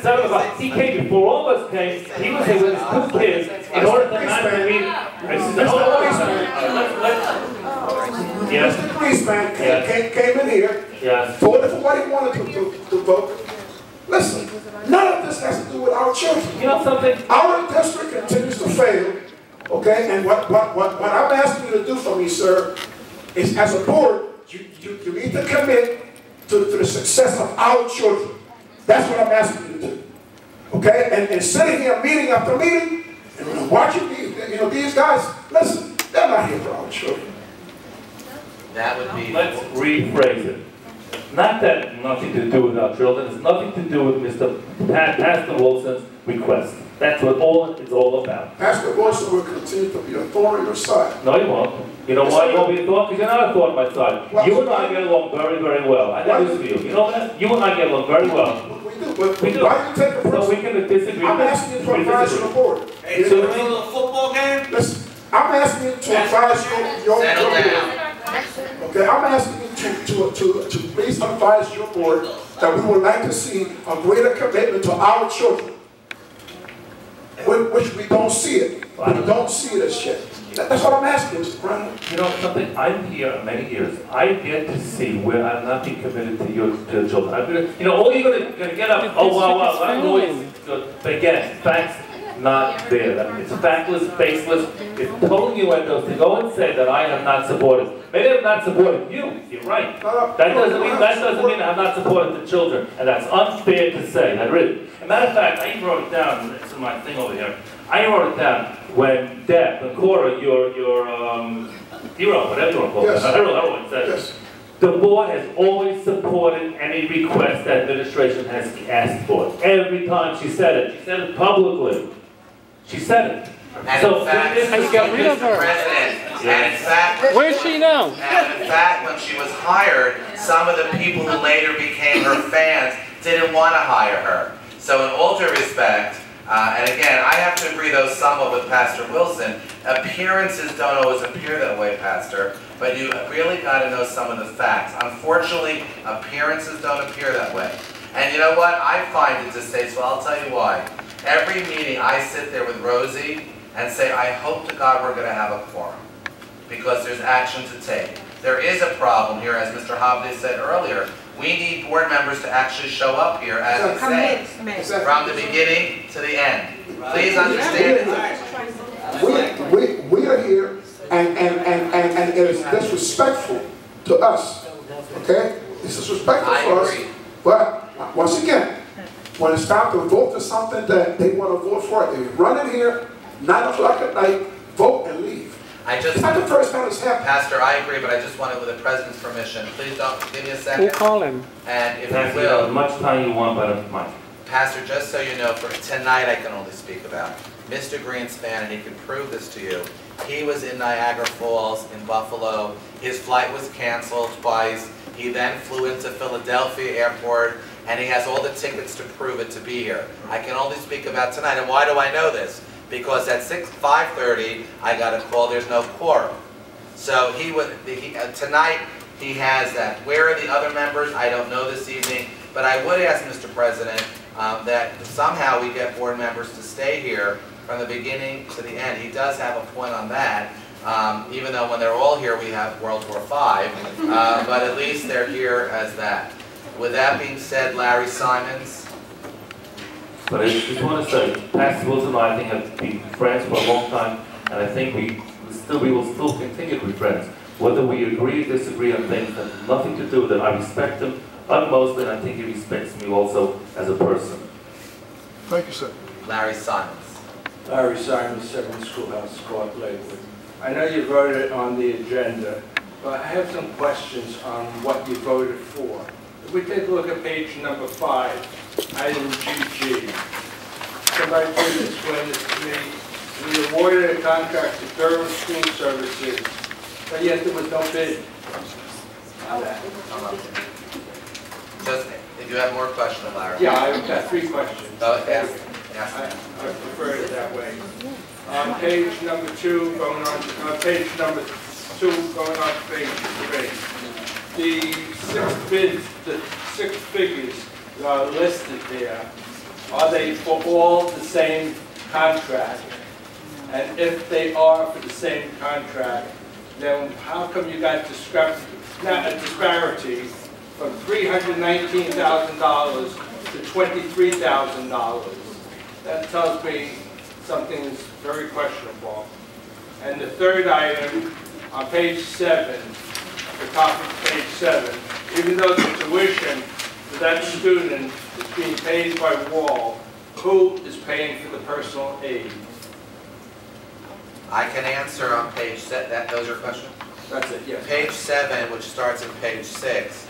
7 o'clock. He came before all of us came. He was here with his 2 kids in order to not to read. Yes. Mr. Policeman came in here, voted for what he wanted to vote. Listen, none of this has to do with our children. You know something? Our district continues to fail, okay? And what I'm asking you to do for me, sir, is as a board, you need to commit to the success of our children. That's what I'm asking you to do, okay? And sitting here meeting after meeting and watching these guys, listen, they're not here for our children. That would be. Let's rephrase it. Not that nothing to do with our children. It's nothing to do with Pastor Wilson's request. That's what it's all about. Pastor Wilson will continue to be a thorn in your side. No, he won't. You know why he won't be a thorn? Because you're not a thorn on my side. Well, you and I get along very, very well. I know this for you. You know that? You and I get along very well. We do, but we do. why do you take the person? So we can disagree. I'm asking you to advise your board. Hey, so we're a little football game? Listen, I'm asking you to advise your board. Okay, I'm asking you to please advise your board that we would like to see a greater commitment to our children, which we don't see it. We don't see it as yet. That's what I'm asking, Mr. Brown. You know something? I'm here many years. I've yet to see where I'm not being committed to your children. All you're going to get up, oh, wow, I'm always good. But again, facts not there. It's factless, baseless. It's total innuendos to go and say that I have not supported. Maybe I'm not supporting you. You're right. That doesn't mean I'm not supporting the children, and that's unfair to say. As a matter of fact, I wrote it down. It's in my thing over here. I wrote it down when Cora, your hero, whatever you want to call it, I don't know what it says. The board has always supported any request that administration has asked for. Every time she said it publicly. She said it. And so in fact, I got rid of her. And in fact, where's she now? And in fact, when she was hired, some of the people who later became her fans didn't want to hire her. So in all due respect, and again, I have to agree though somewhat with Pastor Wilson, appearances don't always appear that way, Pastor, but you really got to know some of the facts. Unfortunately, appearances don't appear that way. And you know what? I find it distasteful. I'll tell you why. Every meeting I sit there with Rosie and say, I hope to God we're going to have a quorum, because there's action to take. There is a problem here, as Mr. Hovde said earlier. We need board members to actually show up here, as he said, from the beginning to the end. Please understand it. We are here, and it is disrespectful to us. Okay? It's disrespectful for us. But once again, when it's time to vote for something that they want to vote for, they run in here, 9 o'clock at night, vote and leave. It's not the first time it's happened. Pastor, I agree, but I just wanted, with the President's permission, please don't, give me a second. We'll call him. And if Pastor, you will, as much time you want, but much. Pastor, just so you know, for tonight I can only speak about Mr. Greenspan, and he can prove this to you. He was in Niagara Falls, in Buffalo. His flight was canceled twice. He then flew into Philadelphia Airport, and he has all the tickets to prove it to be here. I can only speak about tonight. And why do I know this? Because at 5:30, I got a call, there's no quorum. So tonight, he has that. Where are the other members? I don't know this evening. But I would ask, Mr. President, that somehow we get board members to stay here from the beginning to the end. He does have a point on that. Even though when they're all here, we have World War V. But at least they're here as that. With that being said, Larry Simons. But I just want to say, Pastor Wilson and I think have been friends for a long time, and I think we will still continue to be friends. Whether we agree or disagree on things that have nothing to do with it, I respect him utmost, and I think he respects me also as a person. Thank you, sir. Larry Simons. Larry Simons, 7 Schoolhouse Court, Lakewood. I know you voted on the agenda, but I have some questions on what you voted for. If we take a look at page number 5, item GG. Somebody please explain this to me. We awarded a contract to Durham School Services, but yet there was no bid on that. Just, if you have more questions, Larry. Yeah, I've got 3 questions. Oh, yes. I prefer it that way. On page number 2, going on page number 2, going on to page 3. The 6 bids, the 6 figures listed there, are they for all the same contract? And if they are for the same contract, then how come you got a disparity from $319,000 to $23,000? That tells me something's very questionable. And the third item, on page 7, the top of page 7, even though the tuition for that student is being paid by Wall, who is paying for the personal aid? I can answer on page 7, those are questions? That's it, yes. Page 7, which starts at page 6,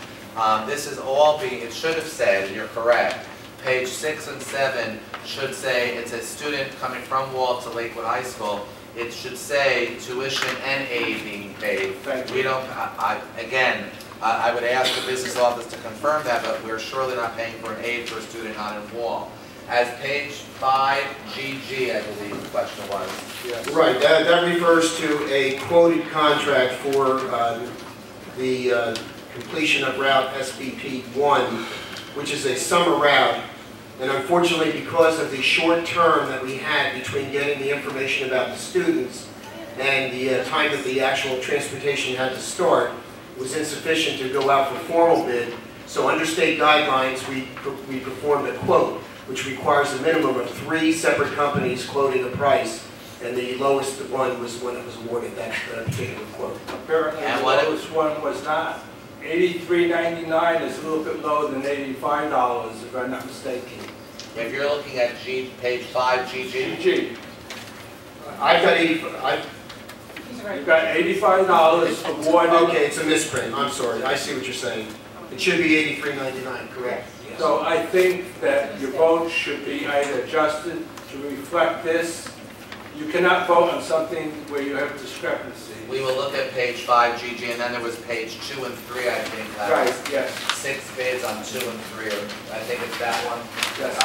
this is all being, it should have said, and you're correct, page 6 and 7 should say it's a student coming from Wall to Lakewood High School. It should say tuition and aid being paid. We don't, again, I would ask the business office to confirm that, but we're surely not paying for an aid for a student not in Wall. As page 5, GG, I believe the question was. Yes. Right, that refers to a quoted contract for the completion of Route SBP1, which is a summer route. And unfortunately, because of the short term that we had between getting the information about the students and the time that the actual transportation had to start, it was insufficient to go out for formal bid. So under state guidelines, we performed a quote, which requires a minimum of 3 separate companies quoting a price, and the lowest one was when it was awarded that particular quote. Apparently, the lowest one was not. $83.99 is a little bit lower than $85, if I'm not mistaken. If you're looking at page 5, GG. GG. I've got 85. You've got $85 awarded. Okay, it's a misprint. I'm sorry. I see what you're saying. It should be $83.99, correct? Yes. So I think that your vote should be either adjusted to reflect this. You cannot vote on something where you have discrepancy. We will look at page 5, GG, and then there was page 2 and 3, I think. Right, yes. 6 bids on 2 and 3, I think it's that one. Yes.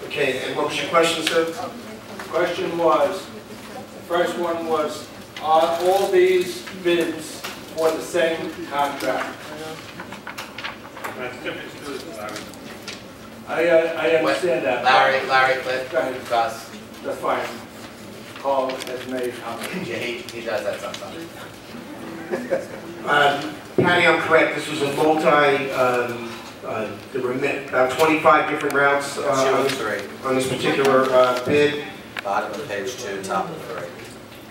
Okay, and what was your question, sir? The question was, the first one was, are all these bids for the same contract? I understand that. Larry, Cliff, Go ahead. Gus. That's fine. Call has made comment. Yeah, he does that sometimes. Patty, I'm correct. This was a there were about 25 different routes 2 and 3. on this particular bid. Bottom of page 2, top of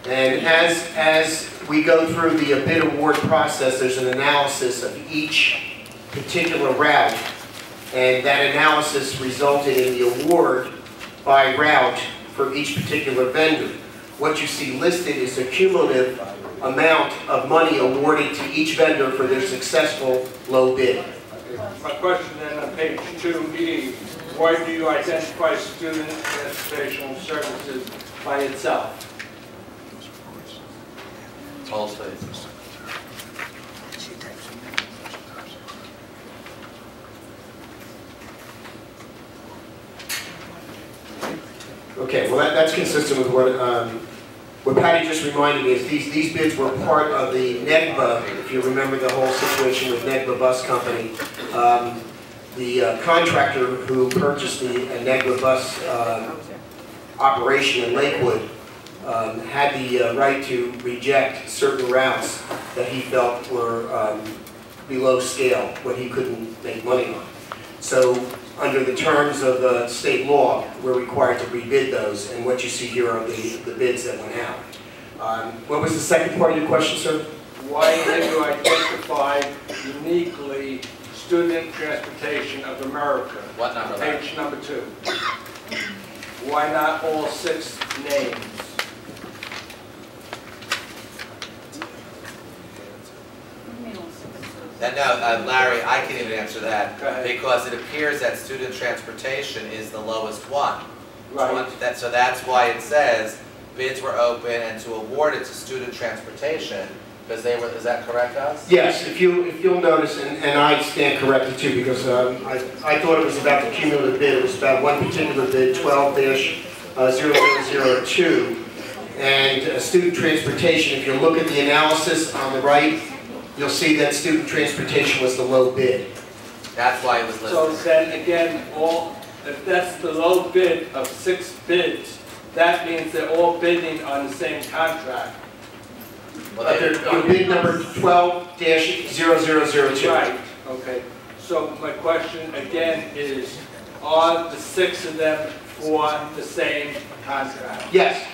3. And as we go through the bid award process, there's an analysis of each particular route, and that analysis resulted in the award by route for each particular vendor. What you see listed is a cumulative amount of money awarded to each vendor for their successful low bid. My question then on page 2E, why do you identify student transportation services by itself? Hold please. Okay, well that's consistent with what Patty just reminded me is these bids were part of the NEGBA, if you remember the whole situation with NEGBA Bus Company. The contractor who purchased the NEGBA bus operation in Lakewood had the right to reject certain routes that he felt were below scale, what he couldn't make money on. So under the terms of state law, we're required to rebid those, and what you see here are the bids that went out. What was the second part of your question, sir? Why have you identified uniquely Student Transportation of America? What number? Page number 2. Why not all 6 names? No, Larry, I can even answer that. Go ahead. Because it appears that student transportation is the lowest one. Right. So that's why it says bids were open and to award it to student transportation, because they were, is that correct, Gus? Yes, if you'll notice, and I stand corrected too, because I thought it was about the cumulative bid. It was about one particular bid, 12-0002. And student transportation, if you look at the analysis on the right, you'll see that student transportation was the low bid. That's why it was listed. So then again, all if that's the low bid of 6 bids, that means they're all bidding on the same contract. Well, Your bid number 12-0002. Right, okay. So my question again is, are the 6 of them for the same contract? Yes.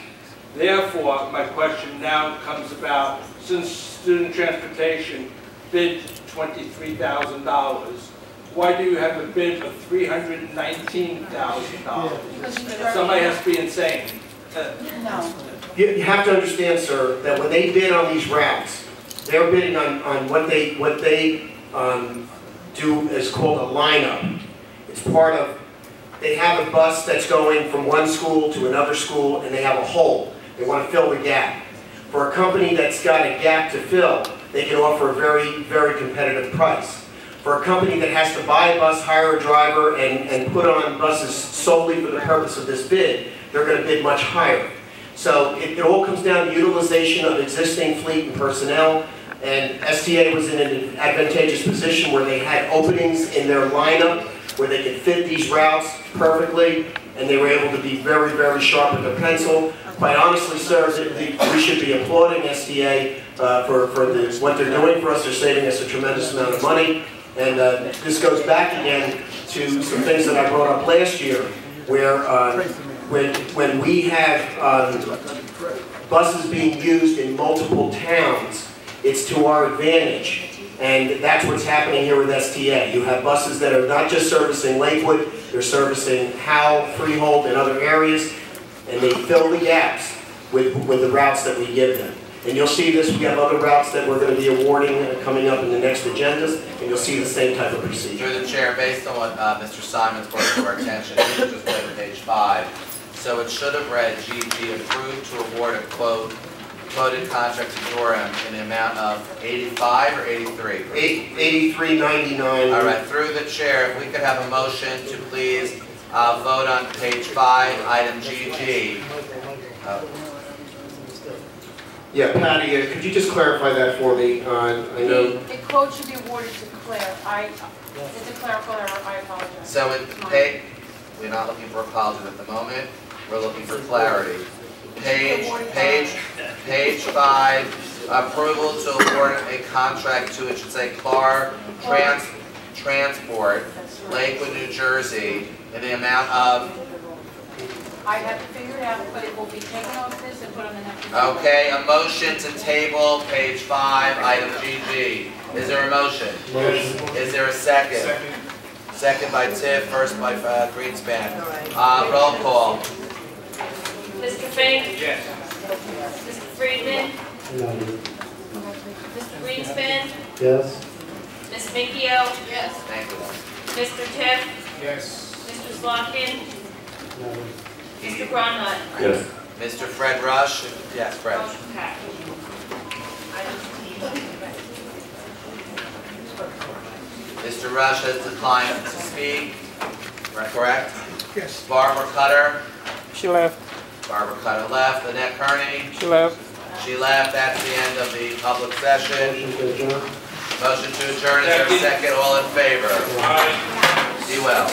Therefore, my question now comes about, since student transportation bid $23,000, why do you have a bid of $319,000? Somebody has to be insane. No. You have to understand, sir, that when they bid on these routes, they're bidding on what they do is called a lineup. It's part of, they have a bus that's going from one school to another school, and they have a hole. They want to fill the gap. For a company that's got a gap to fill, they can offer a very, very competitive price. For a company that has to buy a bus, hire a driver, and put on buses solely for the purpose of this bid, they're going to bid much higher. So it all comes down to utilization of existing fleet and personnel, and STA was in an advantageous position where they had openings in their lineup where they could fit these routes perfectly, and they were able to be very, very sharp with their pencil. Quite honestly, sir, we should be applauding STA for what they're doing for us. They're saving us a tremendous amount of money. And this goes back again to some things that I brought up last year, where when we have buses being used in multiple towns, it's to our advantage. And that's what's happening here with STA. You have buses that are not just servicing Lakewood, they're servicing Howell, Freehold, and other areas, and they fill the gaps with the routes that we give them. And you'll see this, we have other routes that we're going to be awarding coming up in the next agendas, and you'll see the same type of procedure. Through the chair, based on what Mr. Simons brought to our attention, we should just go to page 5. So it should have read, GG approved to award a quoted contract to Durham in the amount of 85 or 83? $83.99. All right, through the chair, if we could have a motion to please vote on page 5, item GG. Yeah, Patty, could you just clarify that for me? I know. The quote should be awarded to Claire. It's a clerical error, I apologize. So we're not looking for apologies at the moment. We're looking for clarity. Page 5, approval to award a contract to, it should say, Car Transport, Lakewood, New Jersey, in the amount of. I have to figure it out, but it will be taken off this and put on the next agenda. Okay, a motion to table page 5, item GG. Is there a motion? Motion. Is there a second? Second by Tiff, first by Greenspan. Roll call. Mr. Fink? Yes. Mr. Friedman? Mr. Greenspan? Yes. Ms. Minkio? Yes. Thank you. Mr. Tiff? Yes. Mr. Slotkin? Mr. Grunhut? Yes. Mr. Fred Rush? Yes, Fred. Okay. Mr. Rush has declined to speak. Correct? Yes. Barbara Cutter? She left. Barbara Cutter left. Annette Kearney? She left. She left. That's the end of the public session. Motion to adjourn. Motion to adjourn. Is there a second? All in favor? Aye. Be well.